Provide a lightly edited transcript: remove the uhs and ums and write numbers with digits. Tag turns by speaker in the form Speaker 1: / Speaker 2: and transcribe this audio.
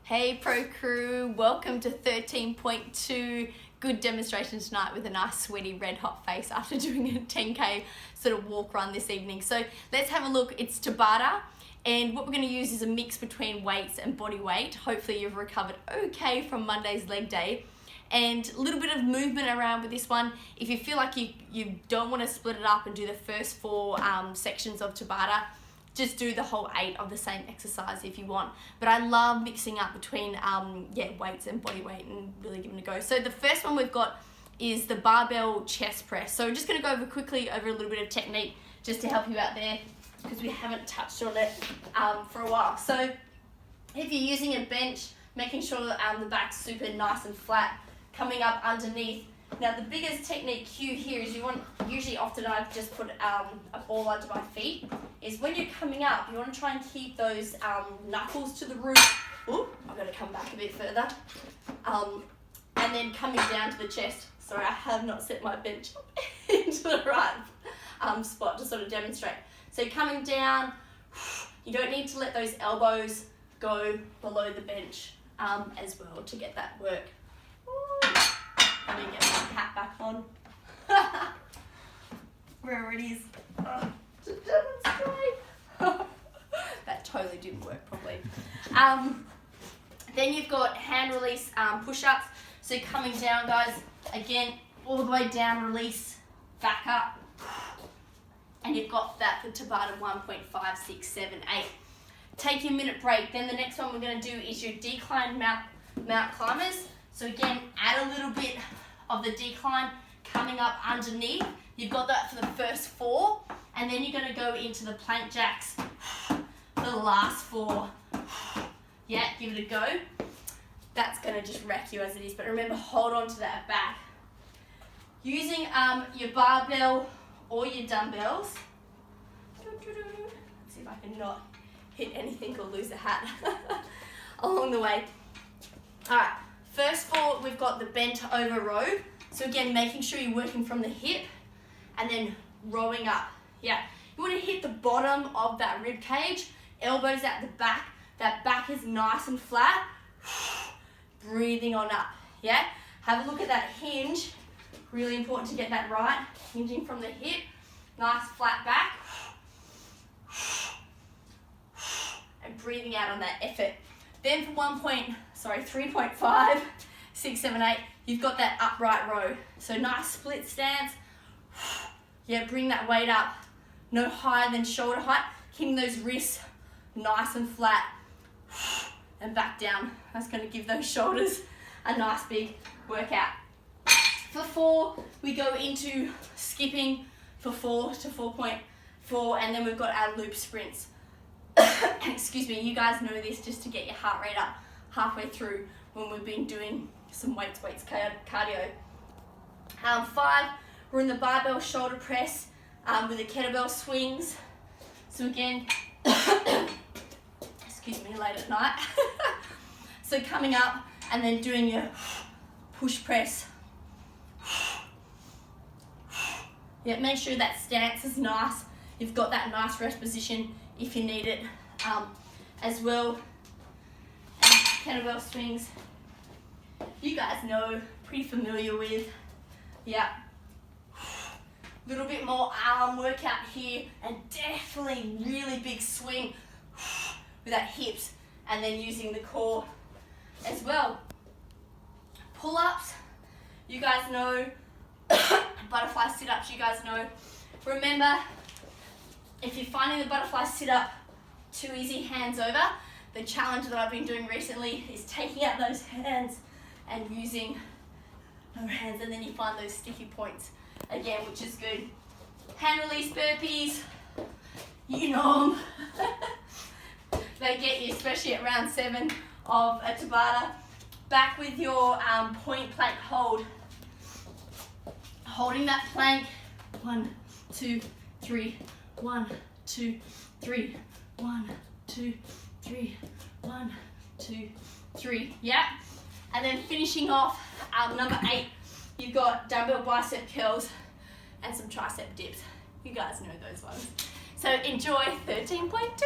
Speaker 1: Hey Pro Crew, welcome to 13.2. Good demonstration tonight with a nice sweaty red hot face after doing a 10k sort of walk run this evening. So let's have a look. It's TABATA, and what we're going to use is a mix between weights and body weight. Hopefully you've recovered okay from Monday's leg day. And a little bit of movement around with this one. If you feel like you don't want to split it up and do the first four sections of TABATA, just do the whole 8 of the same exercise if you want. But I love mixing up between weights and body weight and really giving it a go. So the first one we've got is the barbell chest press. So we're just going to go quickly over a little bit of technique just to help you out there because we haven't touched on it for a while. So if you're using a bench, making sure that the back's super nice and flat, coming up underneath. Now the biggest technique cue here is often I just put a ball under my feet, is when you're coming up, you want to try and keep those knuckles to the roof. Ooh, I've got to come back a bit further. And then coming down to the chest. Sorry, I have not set my bench into the right spot to sort of demonstrate. So coming down, you don't need to let those elbows go below the bench as well to get that work. Let me get my hat back on. Where it is. To demonstrate. That totally didn't work properly. Then you've got hand release push-ups. So coming down, guys, again, all the way down, release, back up. And you've got that for TABATA 1.5, 6, 7, 8. Take your minute break. Then the next one we're going to do is your decline mount climbers. So again, add a little bit of the decline coming up underneath. You've got that for the first 4, and then you're going to go into the plank jacks for the last 4. Yeah, give it a go. That's going to just wreck you as it is, but remember, hold on to that back. Using your barbell or your dumbbells. Let's see if I can not hit anything or lose a hat along the way. All right. First 4, we've got the bent over row. So again, making sure you're working from the hip and then rowing up. Yeah, you want to hit the bottom of that rib cage, elbows at the back. That back is nice and flat. Breathing on up. Yeah, have a look at that hinge. Really important to get that right. Hinging from the hip, nice flat back. And breathing out on that effort. Then for 3.5, 6, 7, 8, you've got that upright row. So nice split stance. Yeah, bring that weight up. No higher than shoulder height. Keeping those wrists nice and flat. And back down. That's going to give those shoulders a nice big workout. For 4, we go into skipping for 4 to 4.4, and then we've got our loop sprints. Excuse me, you guys know this just to get your heart rate up halfway through when we've been doing some weights cardio. 5, we're in the barbell shoulder press with the kettlebell swings. So again, excuse me, late at night. So coming up and then doing your push press. Yeah, make sure that stance is nice. You've got that nice rest position if you need it as well. And kettlebell swings, you guys know, pretty familiar with. Yeah. Little bit more arm workout here, and definitely really big swing with that hips, and then using the core as well. Pull-ups, you guys know. Butterfly sit-ups, you guys know. Remember, if you're finding the butterfly sit-up too easy, hands over, the challenge that I've been doing recently is taking out those hands and using no hands, and then you find those sticky points again, which is good. Hand release burpees, you know them. They get you, especially at round 7 of a TABATA. Back with your point plank hold. Holding that plank, 1, 2, 3, 1, 2, 3, 1, 2, 3, 1, 2, 3. Yeah, and then finishing off number 8, you've got dumbbell bicep curls and some tricep dips. You guys know those ones. So enjoy 13.2.